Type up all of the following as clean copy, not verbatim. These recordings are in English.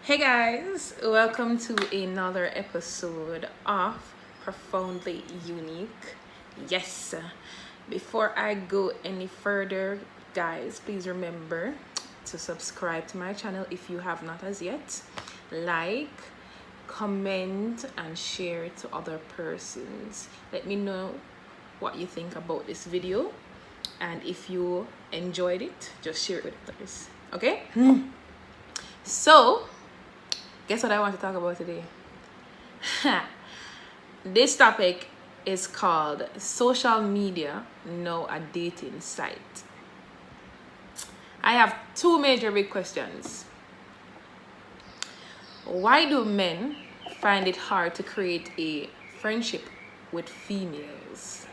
Hey guys, welcome to another episode of Profoundly Unique. Yes, before I go any further, guys, please remember to subscribe to my channel if you have not as yet. Like, comment, and share to other persons. Let me know what you think about this video, and if you enjoyed it, just share it with others. Okay? So, guess what I want to talk about today? This topic is called social media, now a dating site. I have two major big questions. Why do men find it hard to create a friendship with females?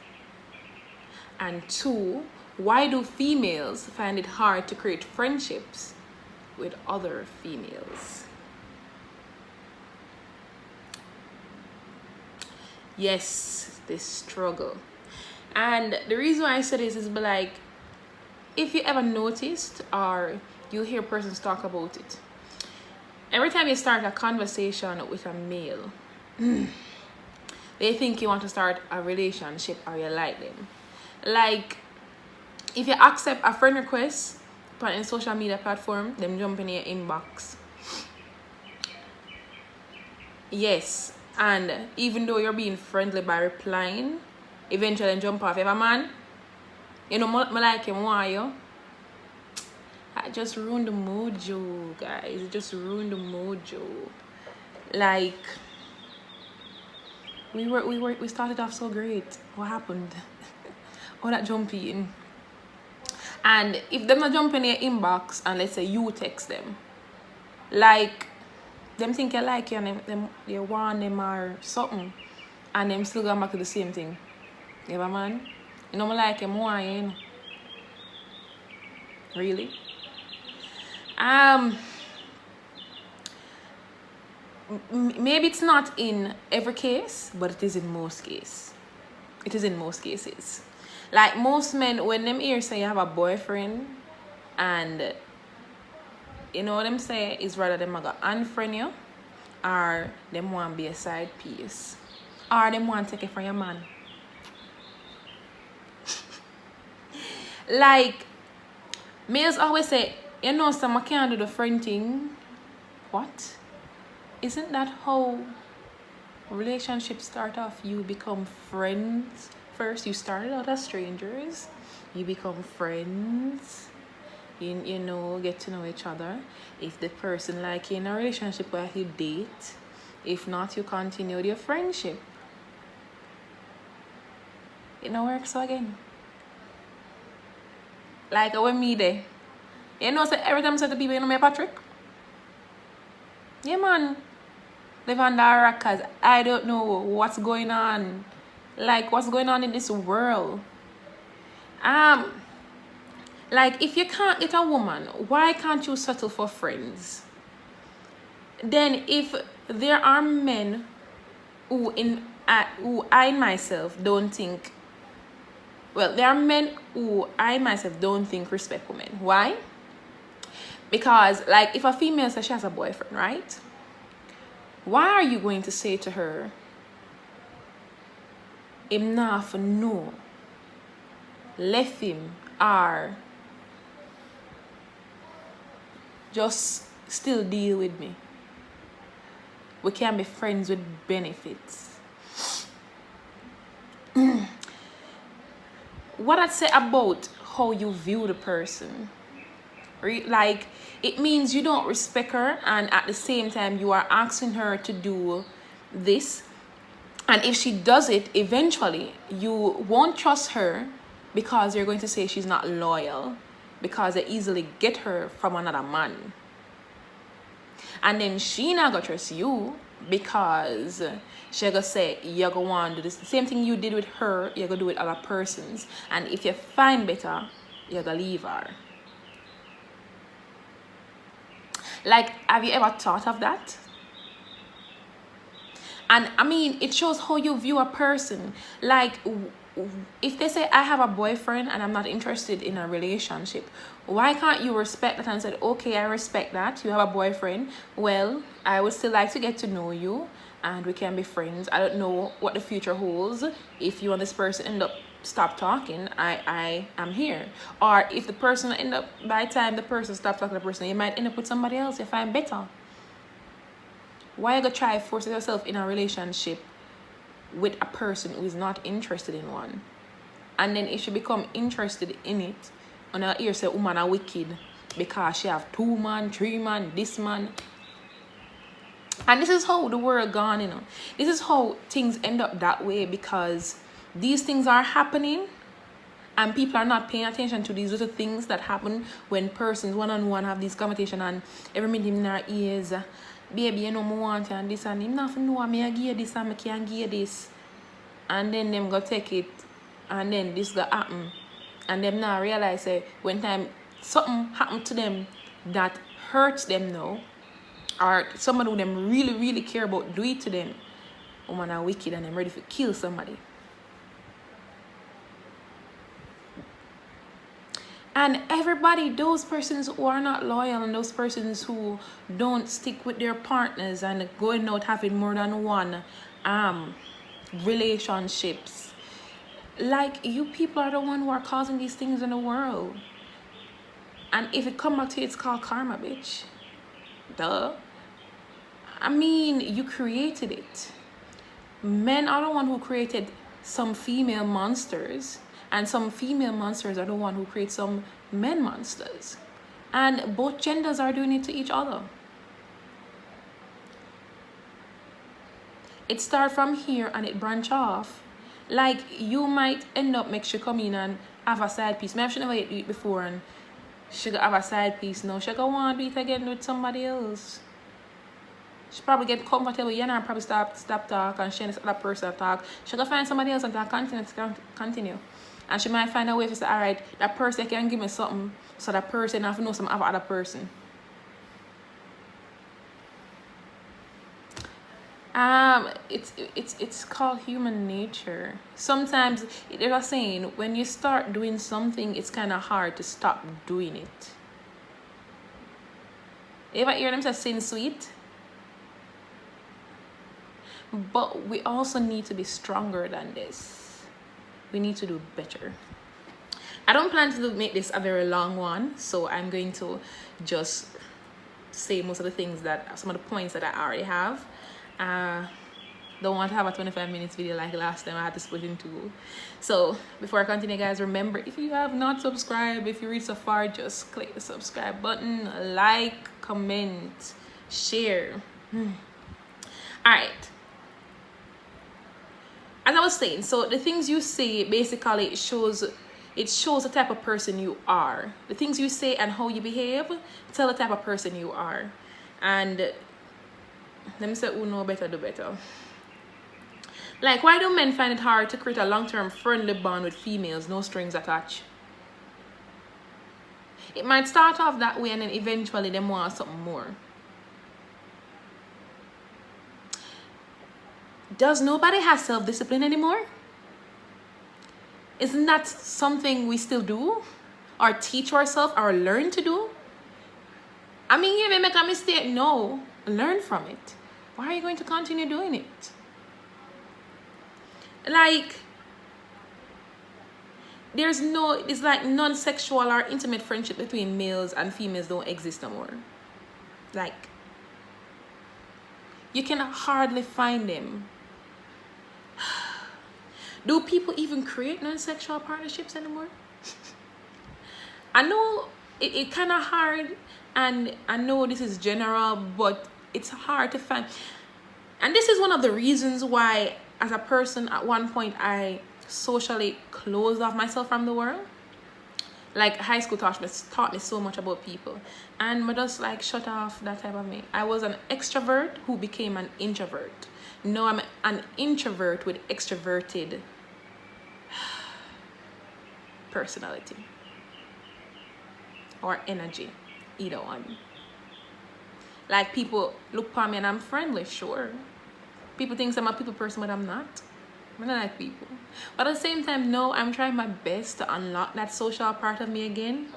And two, why do females find it hard to create friendships with other females? Yes, this struggle. And the reason why I said this is like, if you ever noticed or you hear persons talk about it, every time you start a conversation with a male, they think you want to start a relationship or you like them. Like, if you accept a friend request on a social media platform, them jump in your inbox. Yes, and even though you're being friendly by replying, eventually jump off. If a man, you know, I like him, why you? I just ruined the mojo, guys. It just ruined the mojo. Like, we started off so great. What happened? All that jumping. And if them not jump in your inbox and let's say you text them, like, them think you like you and them you want them or something, and them still going back to the same thing. You know, man? You know, I like him, why, you know? Really? Maybe it's not in every case, but it is in most cases. It is in most cases. Like, most men, when them hear say you have a boyfriend, and you know what them say is rather them go unfriend you, or them want to be a side piece, or them want to take it from your man. Like, males always say, you know, some I can't do the friend thing. What? Isn't that how relationships start off? You become friends first. You started out as strangers, you become friends, you know, get to know each other. If the person like you in a relationship where you date, if not, you continue your friendship. It no works so again. Like when me there, you know, so every time I say to people, you know me Patrick? Yeah, man. Live under a rock, cause I don't know what's going on. Like, what's going on in this world? Like, if you can't get a woman, why can't you settle for friends? Then if there are men who I myself don't think, well, there are men who I myself don't think respect women. Why? Because, like, if a female says she has a boyfriend, right? Why are you going to say to her, him not for no, left him, or just still deal with me? We can be friends with benefits. What I'd say about how you view the person, like, it means you don't respect her, and at the same time you are asking her to do this, and if she does it, eventually you won't trust her because you're going to say she's not loyal, because they easily get her from another man. And then she not gonna trust you because she gonna say you're gonna want to do this. The same thing you did with her, you're gonna do with other persons. And if you find better, you're gonna leave her. Like, have you ever thought of that? And I mean, it shows how you view a person. Like, if they say I have a boyfriend and I'm not interested in a relationship, why can't you respect that and say, okay, I respect that you have a boyfriend, well, I would still like to get to know you and we can be friends. I don't know what the future holds. If you and this person end up stop talking, I am here. Or if the person end up, by the time the person stop talking to the person, you might end up with somebody else you find better. Why you gonna try force yourself in a relationship with a person who is not interested in one? And then if she become interested in it, and I hear say woman are wicked because she have 2 man, 3 man, this man. And this is how the world gone, you know. This is how things end up that way, because these things are happening and people are not paying attention to these little things that happen when persons one-on-one have these conversations, and every minute in their ears, baby, you know me want you and this, and him not know me I give this and I can't give this. And then them go take it, and then this go happen. And them now realize when time something happen to them that hurts them now, or somebody who them really, really care about do it to them, woman are wicked and them ready to kill somebody. And everybody, those persons who are not loyal and those persons who don't stick with their partners and going out having more than one relationships, like, you people are the one who are causing these things in the world. And if it come back to it, it's called karma, bitch. Duh. I mean, you created it. Men are the one who created some female monsters, and some female monsters are the one who create some men monsters. And both genders are doing it to each other. It starts from here and it branch off. Like, you might end up make she come in and have a side piece. Maybe she never do it before and she go have a side piece now. She go want to do it again with somebody else. She probably get comfortable, you know, and probably stop talk, and she and this other person talk. She go find somebody else and continue. And she might find a way to say, all right, that person can give me something, so that person have to know some other person. It's called human nature. Sometimes there's a saying, when you start doing something, it's kind of hard to stop doing it. You ever hear them say sin sweet? But we also need to be stronger than this. We need to do better. I don't plan to make this a very long one, so I'm going to just say most of the things that, some of the points that I already have. Don't want to have a 25 minutes video like last time. I had to split in two. So before I continue, guys, remember, if you have not subscribed, if you reach so far, just click the subscribe button, like, comment, share. All right. As I was saying, so the things you say basically shows the type of person you are. The things you say and how you behave tell the type of person you are. And let me say, who know better do better. Like, why do men find it hard to create a long-term friendly bond with females, no strings attached? It might start off that way and then eventually they want something more. Does nobody have self-discipline anymore? Isn't that something we still do? Or teach ourselves or learn to do? I mean, you may make a mistake. No, learn from it. Why are you going to continue doing it? Like, it's like non-sexual or intimate friendship between males and females don't exist anymore. Like, you can hardly find them. Do people even create non-sexual partnerships anymore? I know it kind of hard, and I know this is general, but it's hard to find. And this is one of the reasons why, as a person, at one point I socially closed off myself from the world. Like, high school taught me so much about people, and I just like shut off that type of me. I was an extrovert who became an introvert. Now I'm an introvert with extroverted personality or energy, either one. Like, people look upon me and I'm friendly, sure. People think I'm a people person, but I'm not. I don't like people. But at the same time, no, I'm trying my best to unlock that social part of me again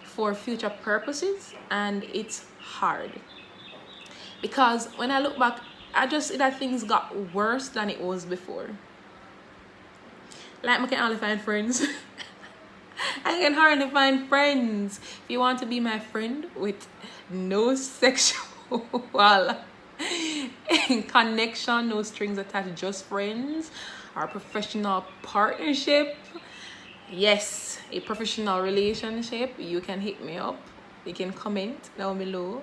for future purposes, and it's hard. Because when I look back, I just see that things got worse than it was before. Like, I can only find friends. I can hardly find friends. If you want to be my friend with no sexual connection, no strings attached, just friends, or professional partnership, yes, a professional relationship, you can hit me up. You can comment down below.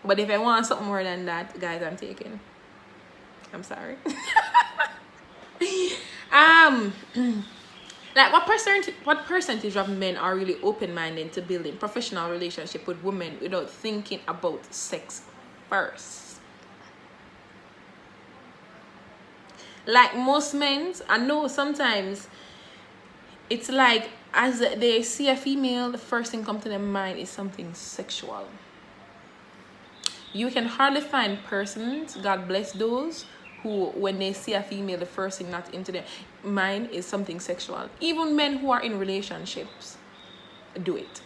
But if I want something more than that, guys, I'm taking. I'm sorry. Like, what percentage of men are really open-minded to building professional relationship with women without thinking about sex first? Like, most men, I know sometimes it's like, as they see a female, the first thing come to their mind is something sexual. You can hardly find persons, God bless those, who, when they see a female, the first thing not into their mind is something sexual. Even men who are in relationships do it.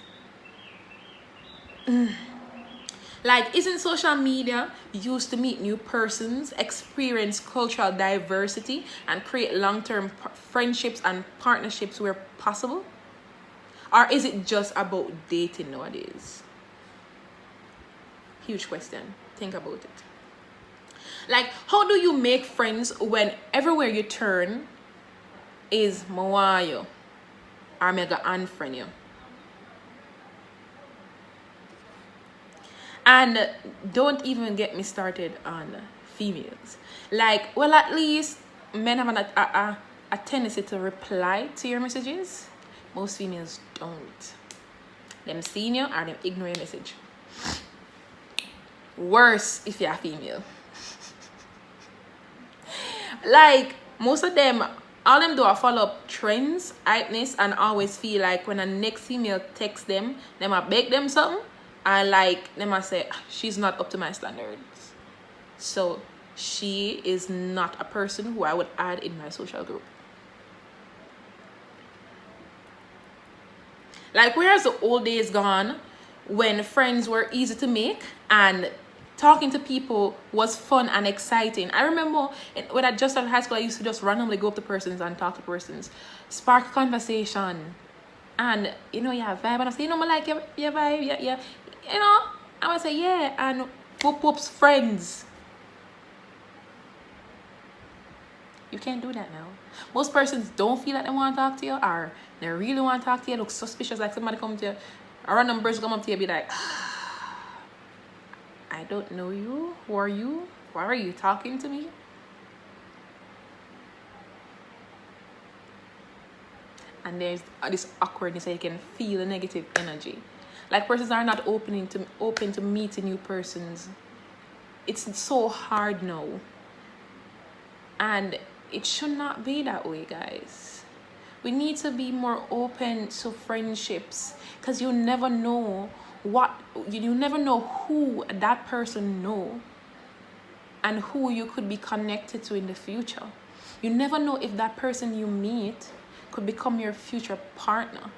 Like, isn't social media used to meet new persons, experience cultural diversity, and create long-term friendships and partnerships where possible? Or is it just about dating nowadays? Huge question. Think about it. Like, how do you make friends when everywhere you turn is Mawayo or mega unfriend you? And don't even get me started on females. Like, well, at least men have a tendency to reply to your messages. Most females don't. Them seen you or them ignore your message. Worse if you're a female. Like, most of them, all them do are follow up trends, hypeness, and always feel like when a next female texts them, them a beg them something, and like them a say, she's not up to my standards. So she is not a person who I would add in my social group. Like, whereas the old days gone when friends were easy to make and talking to people was fun and exciting. I remember when I just started high school, I used to just randomly go up to persons and talk to persons, spark conversation, and you know, yeah, vibe. And I say, you know, I like your vibe, yeah, you know, I would say, yeah, and whoop's friends. You can't do that now. Most persons don't feel like they want to talk to you, or they really want to talk to you. Look suspicious, like somebody come to you, a random person come up to you, be like, I don't know you. Who are you? Why are you talking to me? And there's this awkwardness that you can feel the negative energy. Like, persons are not open to meeting new persons. It's so hard now. And it should not be that way, guys. We need to be more open to friendships, because you never know you never know who that person know and who you could be connected to in the future. You never know if that person you meet could become your future partner,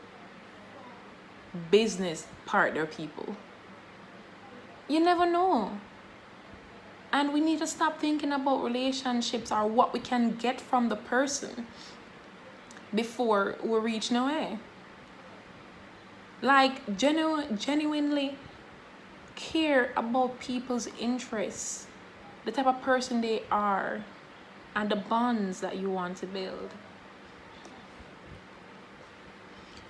business partner, people. You never know. And we need to stop thinking about relationships or what we can get from the person before we reach nowhere. Like, genuinely care about people's interests, the type of person they are, and the bonds that you want to build.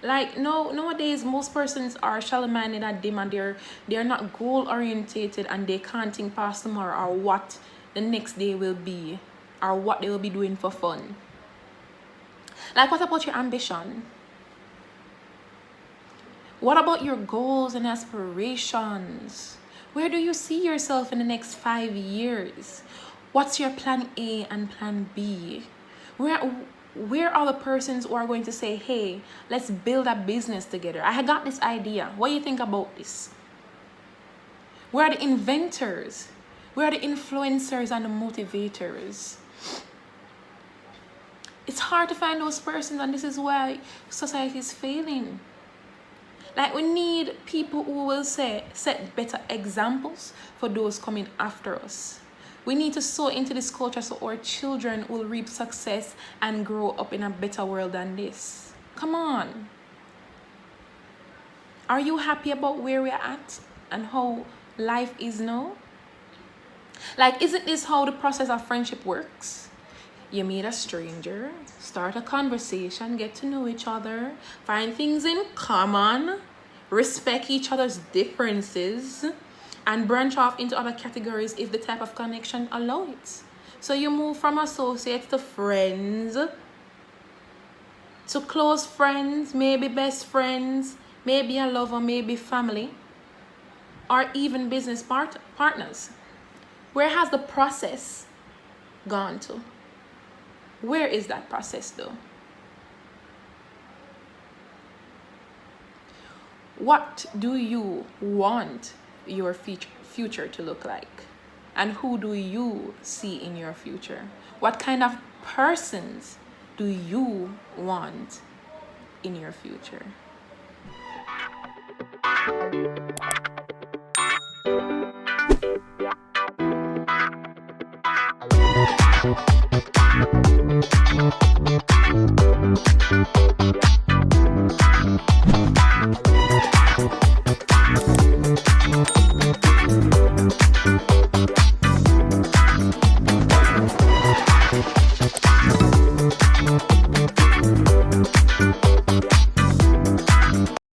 Like, no, nowadays most persons are shallow-minded and dim, and they're not goal-orientated, and they can't think past tomorrow or what the next day will be or what they will be doing for fun. Like, what about your ambition? What about your goals and aspirations? Where do you see yourself in the next 5 years? What's your plan A and plan B? Where are the persons who are going to say, hey, let's build a business together? I got this idea. What do you think about this? Where are the inventors? Where are the influencers and the motivators? It's hard to find those persons, and this is why society is failing. Like, we need people who will set better examples for those coming after us. We need to sow into this culture so our children will reap success and grow up in a better world than this. Come on. Are you happy about where we're at and how life is now? Like, isn't this how the process of friendship works? You meet a stranger, start a conversation, get to know each other, find things in common, respect each other's differences, and branch off into other categories if the type of connection allows it. So you move from associates to friends, to close friends, maybe best friends, maybe a lover, maybe family, or even business partners. Where has the process gone to? Where is that process though? What do you want your future to look like? And who do you see in your future? What kind of persons do you want in your future?